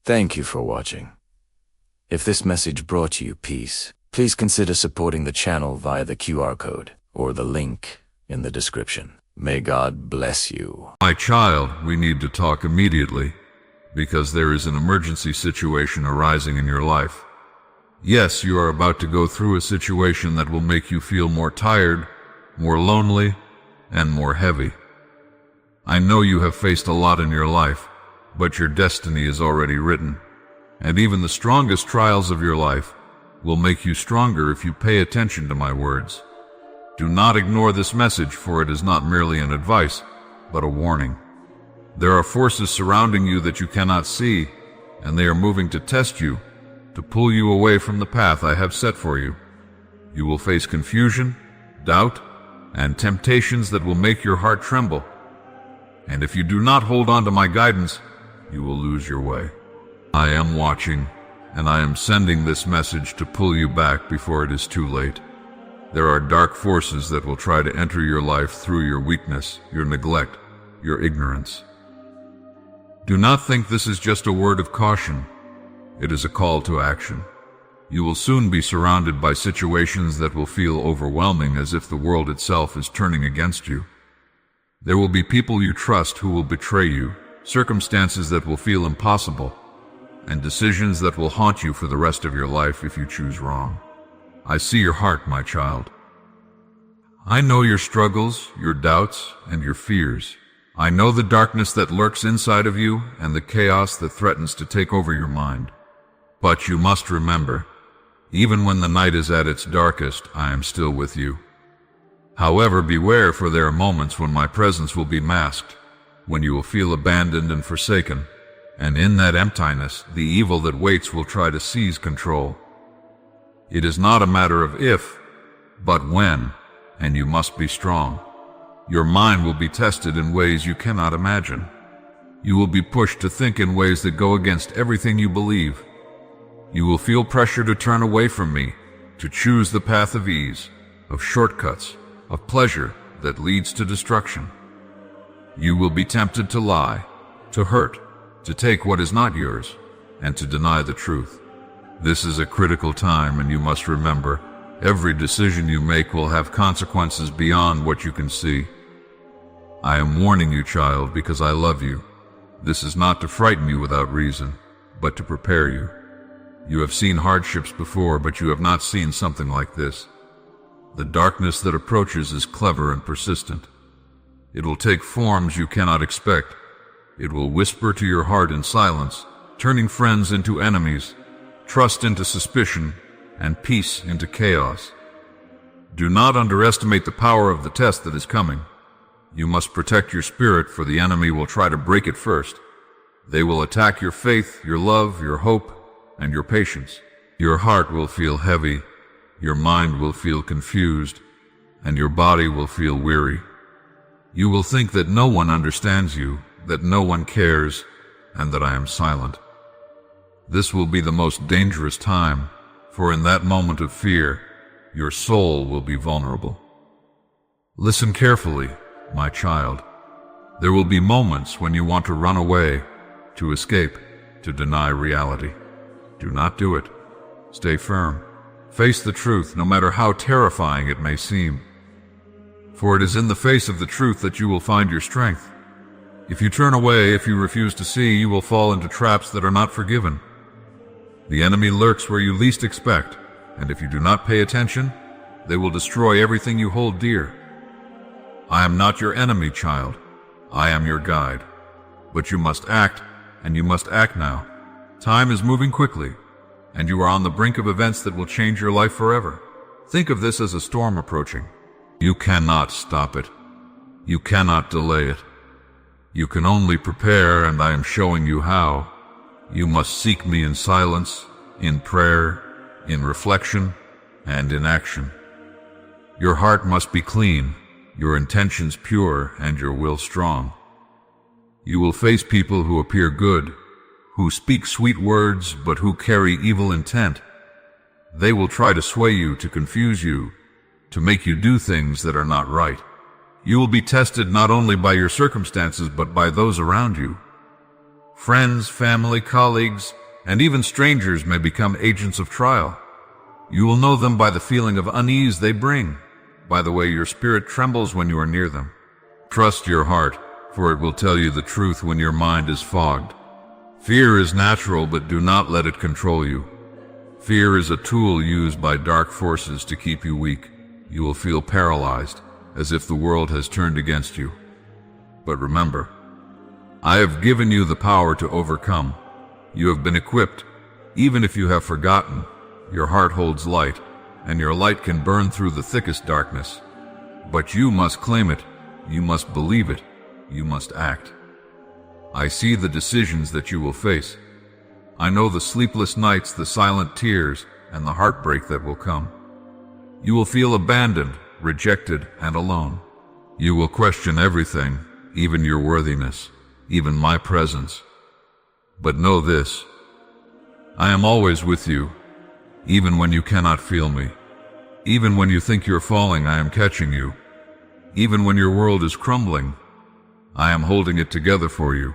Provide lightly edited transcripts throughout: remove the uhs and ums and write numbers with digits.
Thank you for watching. If this message brought you peace, please consider supporting the channel via the QR code or the link in the description. May God bless you. My child, we need to talk immediately, because there is an emergency situation arising in your life. Yes, you are about to go through a situation that will make you feel more tired, more lonely, and more heavy. I know you have faced a lot in your life, but your destiny is already written, and even the strongest trials of your life will make you stronger if you pay attention to my words. Do not ignore this message, for it is not merely an advice, but a warning. There are forces surrounding you that you cannot see, and they are moving to test you, to pull you away from the path I have set for you. You will face confusion, doubt, and temptations that will make your heart tremble. And if you do not hold on to my guidance, you will lose your way. I am watching, and I am sending this message to pull you back before it is too late. There are dark forces that will try to enter your life through your weakness, your neglect, your ignorance. Do not think this is just a word of caution. It is a call to action. You will soon be surrounded by situations that will feel overwhelming, as if the world itself is turning against you. There will be people you trust who will betray you, circumstances that will feel impossible, and decisions that will haunt you for the rest of your life if you choose wrong. I see your heart, my child. I know your struggles, your doubts, and your fears. I know the darkness that lurks inside of you and the chaos that threatens to take over your mind. But you must remember, even when the night is at its darkest, I am still with you. However, beware, for there are moments when my presence will be masked, when you will feel abandoned and forsaken, and in that emptiness, the evil that waits will try to seize control. It is not a matter of if, but when, and you must be strong. Your mind will be tested in ways you cannot imagine. You will be pushed to think in ways that go against everything you believe. You will feel pressure to turn away from me, to choose the path of ease, of shortcuts, of pleasure that leads to destruction. You will be tempted to lie, to hurt, to take what is not yours, and to deny the truth. This is a critical time, and you must remember, every decision you make will have consequences beyond what you can see. I am warning you, child, because I love you. This is not to frighten you without reason, but to prepare you. You have seen hardships before, but you have not seen something like this. The darkness that approaches is clever and persistent. It will take forms you cannot expect. It will whisper to your heart in silence, turning friends into enemies, trust into suspicion, and peace into chaos. Do not underestimate the power of the test that is coming. You must protect your spirit, for the enemy will try to break it first. They will attack your faith, your love, your hope, and your patience. Your heart will feel heavy, your mind will feel confused, and your body will feel weary. You will think that no one understands you, that no one cares, and that I am silent. This will be the most dangerous time, for in that moment of fear, your soul will be vulnerable. Listen carefully, my child. There will be moments when you want to run away, to escape, to deny reality. Do not do it. Stay firm. Face the truth, no matter how terrifying it may seem. For it is in the face of the truth that you will find your strength. If you turn away, if you refuse to see, you will fall into traps that are not forgiven. The enemy lurks where you least expect, and if you do not pay attention, they will destroy everything you hold dear. I am not your enemy, child. I am your guide. But you must act, and you must act now. Time is moving quickly, and you are on the brink of events that will change your life forever. Think of this as a storm approaching. You cannot stop it. You cannot delay it. You can only prepare, and I am showing you how. You must seek me in silence, in prayer, in reflection, and in action. Your heart must be clean, your intentions pure, and your will strong. You will face people who appear good, who speak sweet words, but who carry evil intent. They will try to sway you, to confuse you, to make you do things that are not right. You will be tested not only by your circumstances, but by those around you. Friends, family, colleagues, and even strangers may become agents of trial. You will know them by the feeling of unease they bring, by the way your spirit trembles when you are near them. Trust your heart, for it will tell you the truth when your mind is fogged. Fear is natural, but do not let it control you. Fear is a tool used by dark forces to keep you weak. You will feel paralyzed, as if the world has turned against you. But remember, I have given you the power to overcome. You have been equipped. Even if you have forgotten, your heart holds light, and your light can burn through the thickest darkness. But you must claim it. You must believe it. You must act. I see the decisions that you will face. I know the sleepless nights, the silent tears, and the heartbreak that will come. You will feel abandoned, rejected, and alone. You will question everything, even your worthiness, even my presence. But know this: I am always with you, even when you cannot feel me. Even when you think you're falling, I am catching you. Even when your world is crumbling, I am holding it together for you.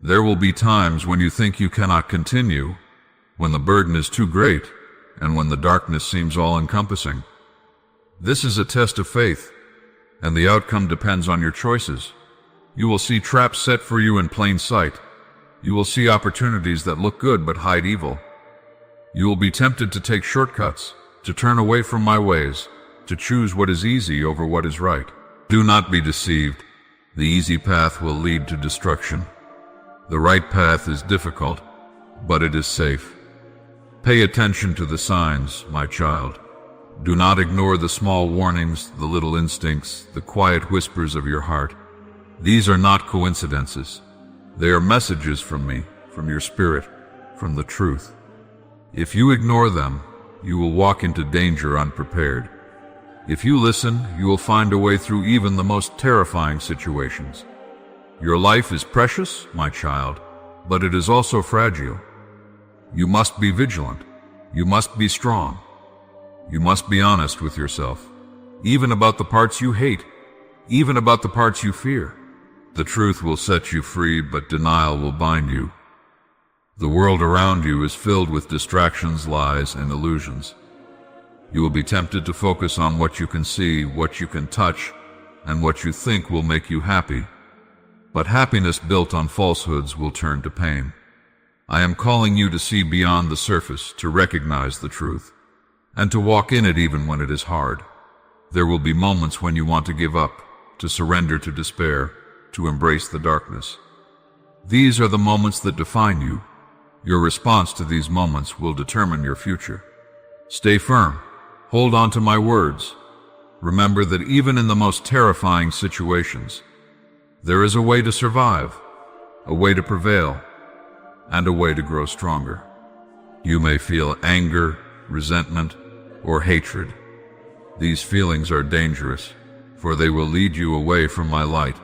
There will be times when you think you cannot continue, when the burden is too great, and when the darkness seems all-encompassing. This is a test of faith, and the outcome depends on your choices. You will see traps set for you in plain sight. You will see opportunities that look good but hide evil. You will be tempted to take shortcuts, to turn away from my ways, to choose what is easy over what is right. Do not be deceived. The easy path will lead to destruction. The right path is difficult, but it is safe. Pay attention to the signs, my child. Do not ignore the small warnings, the little instincts, the quiet whispers of your heart. These are not coincidences. They are messages from me, from your spirit, from the truth. If you ignore them, you will walk into danger unprepared. If you listen, you will find a way through even the most terrifying situations. Your life is precious, my child, but it is also fragile. You must be vigilant. You must be strong. You must be honest with yourself, even about the parts you hate, even about the parts you fear. The truth will set you free, but denial will bind you. The world around you is filled with distractions, lies, and illusions. You will be tempted to focus on what you can see, what you can touch, and what you think will make you happy. But happiness built on falsehoods will turn to pain. I am calling you to see beyond the surface, to recognize the truth, and to walk in it even when it is hard. There will be moments when you want to give up, to surrender to despair, to embrace the darkness. These are the moments that define you. Your response to these moments will determine your future. Stay firm. Hold on to my words. Remember that even in the most terrifying situations, there is a way to survive, a way to prevail, and a way to grow stronger. You may feel anger, resentment, or hatred. These feelings are dangerous, for they will lead you away from my light.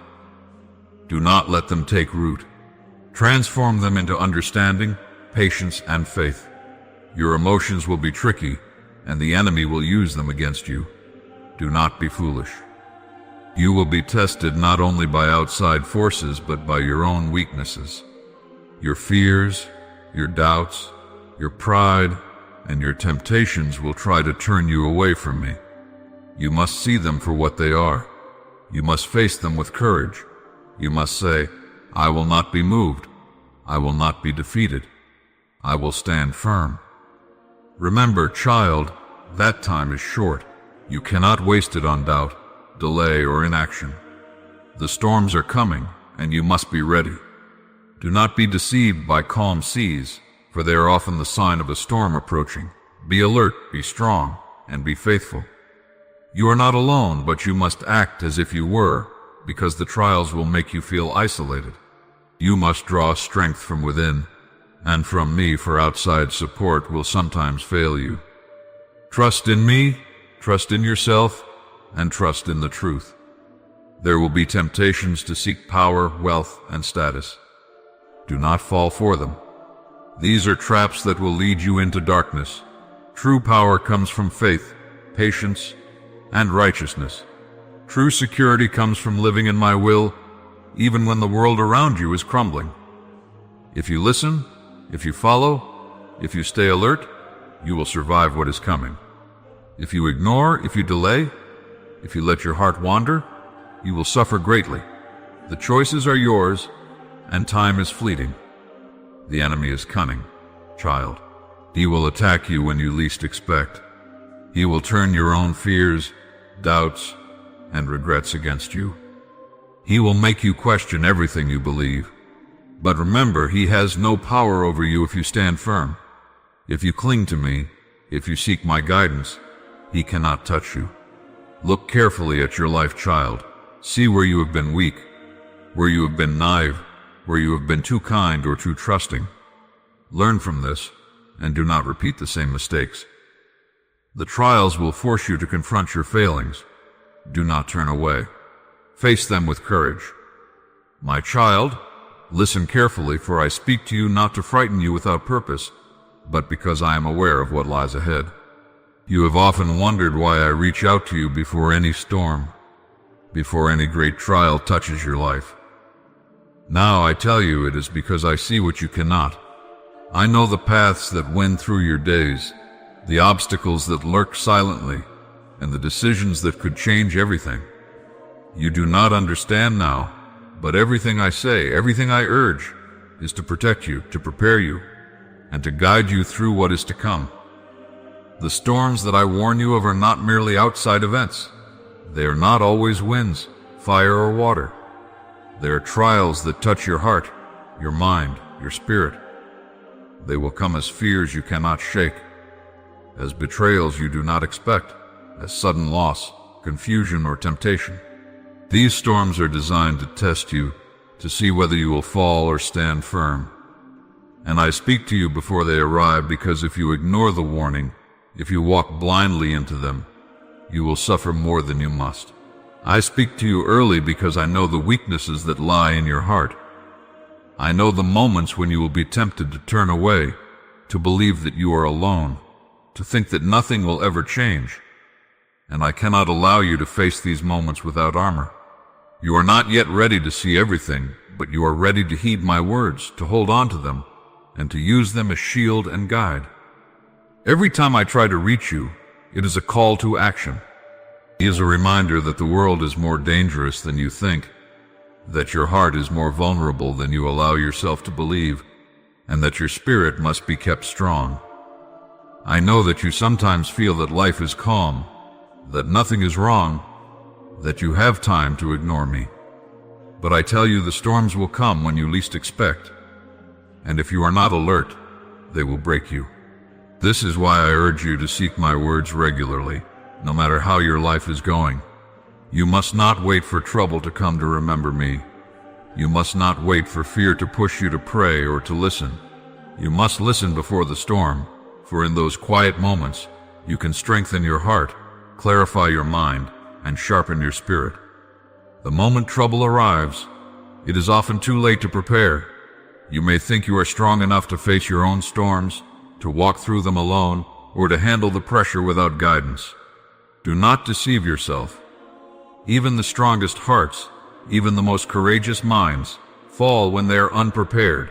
Do not let them take root. Transform them into understanding, patience, and faith. Your emotions will be tricky, and the enemy will use them against you. Do not be foolish. You will be tested not only by outside forces, but by your own weaknesses. Your fears, your doubts, your pride, and your temptations will try to turn you away from me. You must see them for what they are. You must face them with courage. You must say, I will not be moved. I will not be defeated. I will stand firm. Remember, child, that time is short. You cannot waste it on doubt, delay, or inaction. The storms are coming, and you must be ready. Do not be deceived by calm seas, for they are often the sign of a storm approaching. Be alert, be strong, and be faithful. You are not alone, but you must act as if you were, because the trials will make you feel isolated. You must draw strength from within, and from me, for outside support will sometimes fail you. Trust in me, trust in yourself, and trust in the truth. There will be temptations to seek power, wealth, and status. Do not fall for them. These are traps that will lead you into darkness. True power comes from faith, patience, and righteousness. True security comes from living in my will, even when the world around you is crumbling. If you listen, if you follow, if you stay alert, you will survive what is coming. If you ignore, if you delay, if you let your heart wander, you will suffer greatly. The choices are yours, and time is fleeting. The enemy is cunning, child. He will attack you when you least expect. He will turn your own fears, doubts, and regrets against you. He will make you question everything you believe. But remember, he has no power over you if you stand firm. If you cling to me, if you seek my guidance, he cannot touch you. Look carefully at your life, child. See where you have been weak, where you have been naive, where you have been too kind or too trusting. Learn from this, and do not repeat the same mistakes. The trials will force you to confront your failings. Do not turn away. Face them with courage. My child, listen carefully, for I speak to you not to frighten you without purpose, but because I am aware of what lies ahead. You have often wondered why I reach out to you before any storm, before any great trial touches your life. Now I tell you it is because I see what you cannot. I know the paths that wend through your days, the obstacles that lurk silently, and the decisions that could change everything. You do not understand now, but everything I say, everything I urge, is to protect you, to prepare you, and to guide you through what is to come. The storms that I warn you of are not merely outside events. They are not always winds, fire, or water. They are trials that touch your heart, your mind, your spirit. They will come as fears you cannot shake, as betrayals you do not expect, as sudden loss, confusion, or temptation. These storms are designed to test you, to see whether you will fall or stand firm. And I speak to you before they arrive, because if you ignore the warning, if you walk blindly into them, you will suffer more than you must. I speak to you early because I know the weaknesses that lie in your heart. I know the moments when you will be tempted to turn away, to believe that you are alone, to think that nothing will ever change. And I cannot allow you to face these moments without armor. You are not yet ready to see everything, but you are ready to heed my words, to hold on to them, and to use them as shield and guide. Every time I try to reach you, it is a call to action. It is a reminder that the world is more dangerous than you think, that your heart is more vulnerable than you allow yourself to believe, and that your spirit must be kept strong. I know that you sometimes feel that life is calm, that nothing is wrong, that you have time to ignore me. But I tell you, the storms will come when you least expect, and if you are not alert, they will break you. This is why I urge you to seek my words regularly, no matter how your life is going. You must not wait for trouble to come to remember me. You must not wait for fear to push you to pray or to listen. You must listen before the storm, for in those quiet moments, you can strengthen your heart, clarify your mind, and sharpen your spirit. The moment trouble arrives, it is often too late to prepare. You may think you are strong enough to face your own storms, to walk through them alone, or to handle the pressure without guidance. Do not deceive yourself. Even the strongest hearts, even the most courageous minds, fall when they are unprepared.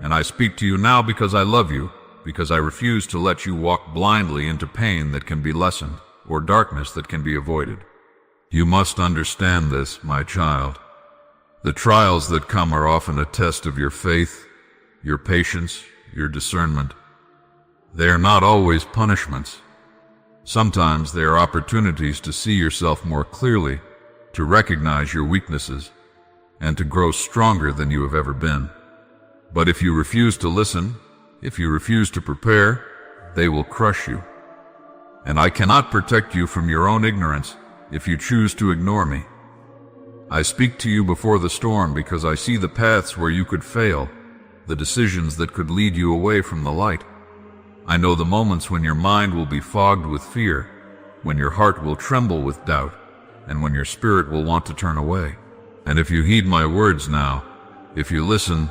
And I speak to you now because I love you, because I refuse to let you walk blindly into pain that can be lessened, or darkness that can be avoided. You must understand this, my child. The trials that come are often a test of your faith, your patience, your discernment. They are not always punishments. Sometimes they are opportunities to see yourself more clearly, to recognize your weaknesses, and to grow stronger than you have ever been. But if you refuse to listen, if you refuse to prepare, they will crush you. And I cannot protect you from your own ignorance if you choose to ignore me. I speak to you before the storm because I see the paths where you could fail, the decisions that could lead you away from the light. I know the moments when your mind will be fogged with fear, when your heart will tremble with doubt, and when your spirit will want to turn away. And if you heed my words now, if you listen,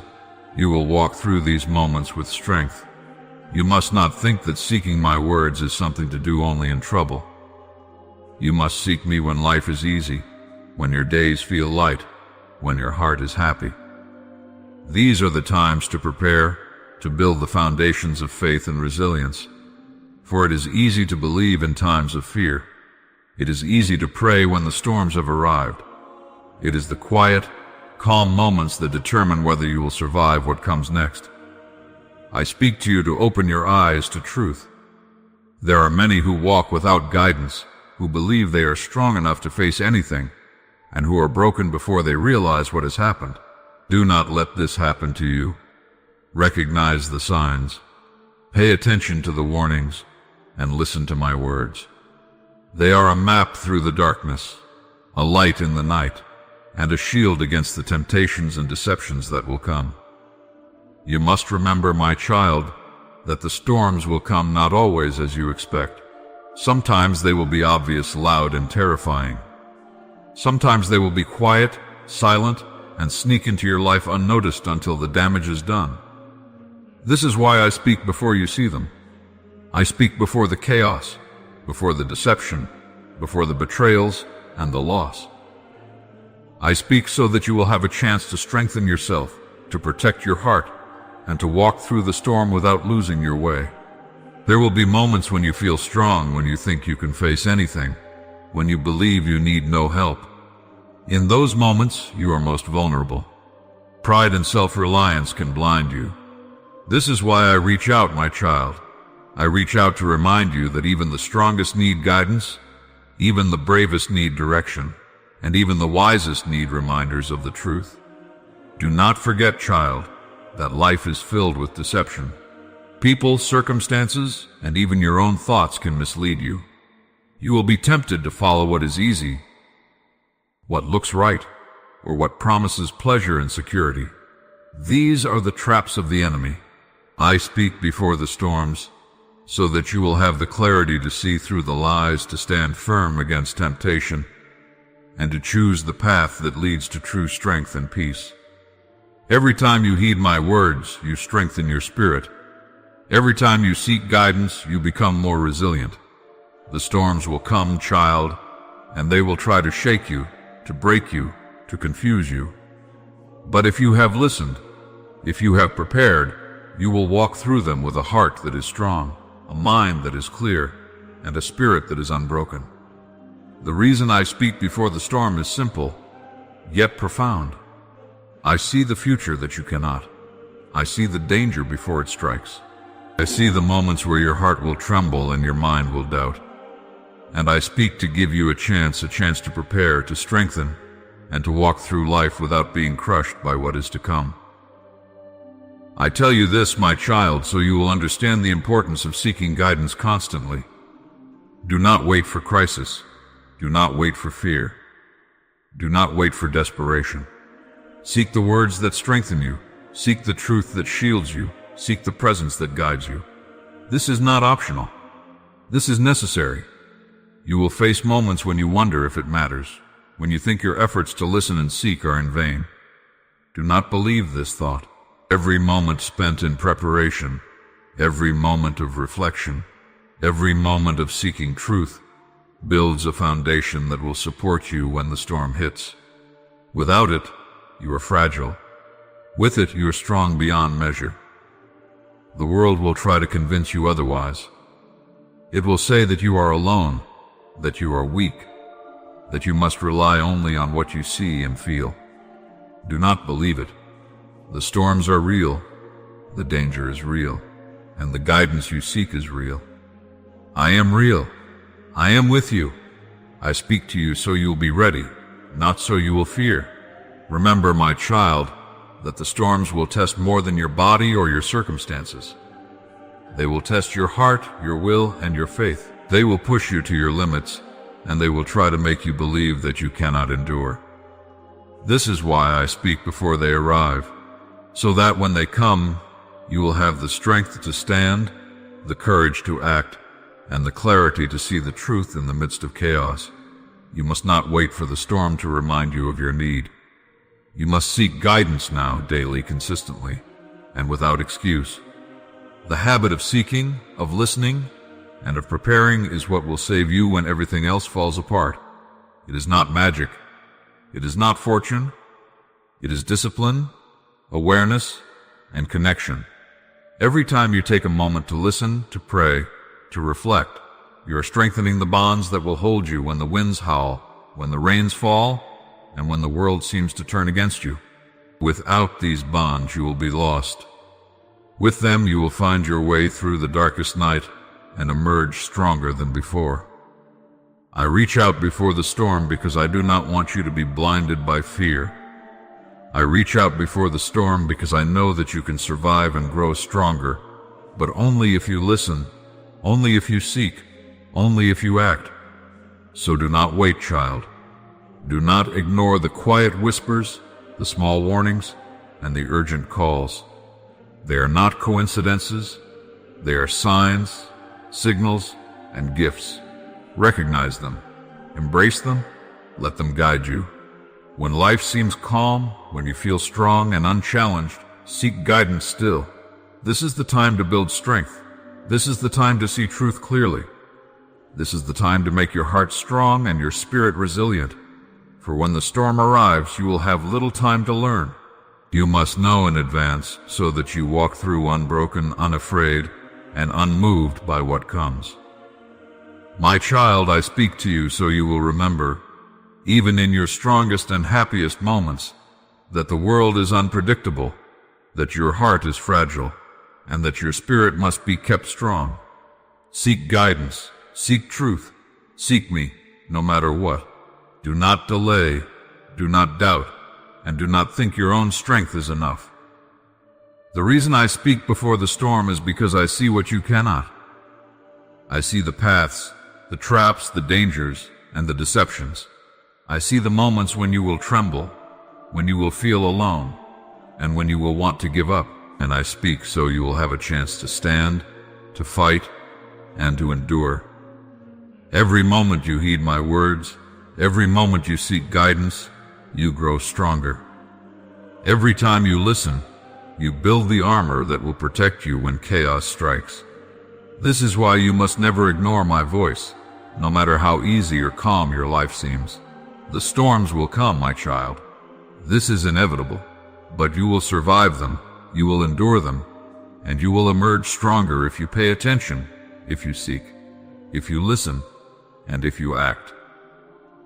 you will walk through these moments with strength. You must not think that seeking my words is something to do only in trouble. You must seek me when life is easy, when your days feel light, when your heart is happy. These are the times to prepare, to build the foundations of faith and resilience. For it is easy to believe in times of fear. It is easy to pray when the storms have arrived. It is the quiet, calm moments that determine whether you will survive what comes next. I speak to you to open your eyes to truth. There are many who walk without guidance, who believe they are strong enough to face anything, and who are broken before they realize what has happened. Do not let this happen to you. Recognize the signs. Pay attention to the warnings, and listen to my words. They are a map through the darkness, a light in the night, and a shield against the temptations and deceptions that will come. You must remember, my child, that the storms will come not always as you expect. Sometimes they will be obvious, loud, and terrifying. Sometimes they will be quiet, silent, and sneak into your life unnoticed until the damage is done. This is why I speak before you see them. I speak before the chaos, before the deception, before the betrayals and the loss. I speak so that you will have a chance to strengthen yourself, to protect your heart, and to walk through the storm without losing your way. There will be moments when you feel strong, when you think you can face anything, when you believe you need no help. In those moments, you are most vulnerable. Pride and self-reliance can blind you. This is why I reach out, my child. I reach out to remind you that even the strongest need guidance, even the bravest need direction, and even the wisest need reminders of the truth. Do not forget, child, that life is filled with deception. People, circumstances, and even your own thoughts can mislead you. You will be tempted to follow what is easy, what looks right, or what promises pleasure and security. These are the traps of the enemy. I speak before the storms, so that you will have the clarity to see through the lies, to stand firm against temptation, and to choose the path that leads to true strength and peace. Every time you heed my words, you strengthen your spirit. Every time you seek guidance, you become more resilient. The storms will come, child, and they will try to shake you, to break you, to confuse you. But if you have listened, if you have prepared, you will walk through them with a heart that is strong, a mind that is clear, and a spirit that is unbroken. The reason I speak before the storm is simple, yet profound. I see the future that you cannot. I see the danger before it strikes. I see the moments where your heart will tremble and your mind will doubt. And I speak to give you a chance to prepare, to strengthen, and to walk through life without being crushed by what is to come. I tell you this, my child, so you will understand the importance of seeking guidance constantly. Do not wait for crisis. Do not wait for fear. Do not wait for desperation. Seek the words that strengthen you. Seek the truth that shields you. Seek the presence that guides you. This is not optional. This is necessary. You will face moments when you wonder if it matters, when you think your efforts to listen and seek are in vain. Do not believe this thought. Every moment spent in preparation, every moment of reflection, every moment of seeking truth builds a foundation that will support you when the storm hits. Without it, you are fragile. With it, you are strong beyond measure. The world will try to convince you otherwise. It will say that you are alone, that you are weak, that you must rely only on what you see and feel. Do not believe it. The storms are real, the danger is real, and the guidance you seek is real. I am real. I am with you. I speak to you so you will be ready, not so you will fear. Remember, my child, that the storms will test more than your body or your circumstances. They will test your heart, your will, and your faith. They will push you to your limits, and they will try to make you believe that you cannot endure. This is why I speak before they arrive, so that when they come, you will have the strength to stand, the courage to act, and the clarity to see the truth in the midst of chaos. You must not wait for the storm to remind you of your need. You must seek guidance now, daily, consistently, and without excuse. The habit of seeking, of listening, and of preparing is what will save you when everything else falls apart. It is not magic. It is not fortune. It is discipline. awareness, and connection. Every time you take a moment to listen, to pray, to reflect, you are strengthening the bonds that will hold you when the winds howl, when the rains fall, and when the world seems to turn against you. Without these bonds, you will be lost. With them, you will find your way through the darkest night and emerge stronger than before. I reach out before the storm because I do not want you to be blinded by fear. I reach out before the storm because I know that you can survive and grow stronger, but only if you listen, only if you seek, only if you act. So do not wait, child. Do not ignore the quiet whispers, the small warnings, and the urgent calls. They are not coincidences. They are signs, signals, and gifts. Recognize them, embrace them, let them guide you. When life seems calm, when you feel strong and unchallenged, seek guidance still. This is the time to build strength. This is the time to see truth clearly. This is the time to make your heart strong and your spirit resilient. For when the storm arrives, you will have little time to learn. You must know in advance so that you walk through unbroken, unafraid, and unmoved by what comes. My child, I speak to you so you will remember, even in your strongest and happiest moments, that the world is unpredictable, that your heart is fragile, and that your spirit must be kept strong. Seek guidance, seek truth, seek me, no matter what. Do not delay, do not doubt, and do not think your own strength is enough. The reason I speak before the storm is because I see what you cannot. I see the paths, the traps, the dangers, and the deceptions. I see the moments when you will tremble, when you will feel alone, and when you will want to give up. And I speak so you will have a chance to stand, to fight, and to endure. Every moment you heed my words, every moment you seek guidance, you grow stronger. Every time you listen, you build the armor that will protect you when chaos strikes. This is why you must never ignore my voice, no matter how easy or calm your life seems. The storms will come, my child. This is inevitable, but you will survive them, you will endure them, and you will emerge stronger if you pay attention, if you seek, if you listen, and if you act.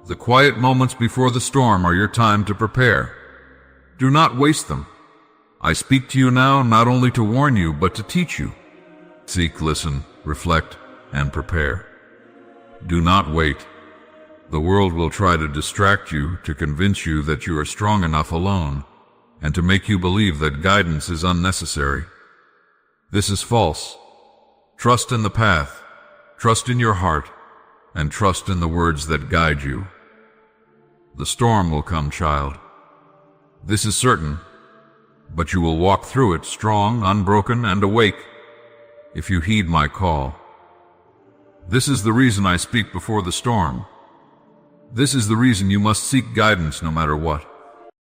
The quiet moments before the storm are your time to prepare. Do not waste them. I speak to you now not only to warn you, but to teach you. Seek, listen, reflect, and prepare. Do not wait. The world will try to distract you, to convince you that you are strong enough alone, and to make you believe that guidance is unnecessary. This is false. Trust in the path, trust in your heart, and trust in the words that guide you. The storm will come, child. This is certain, but you will walk through it strong, unbroken, and awake if you heed my call. This is the reason I speak before the storm. This is the reason you must seek guidance no matter what.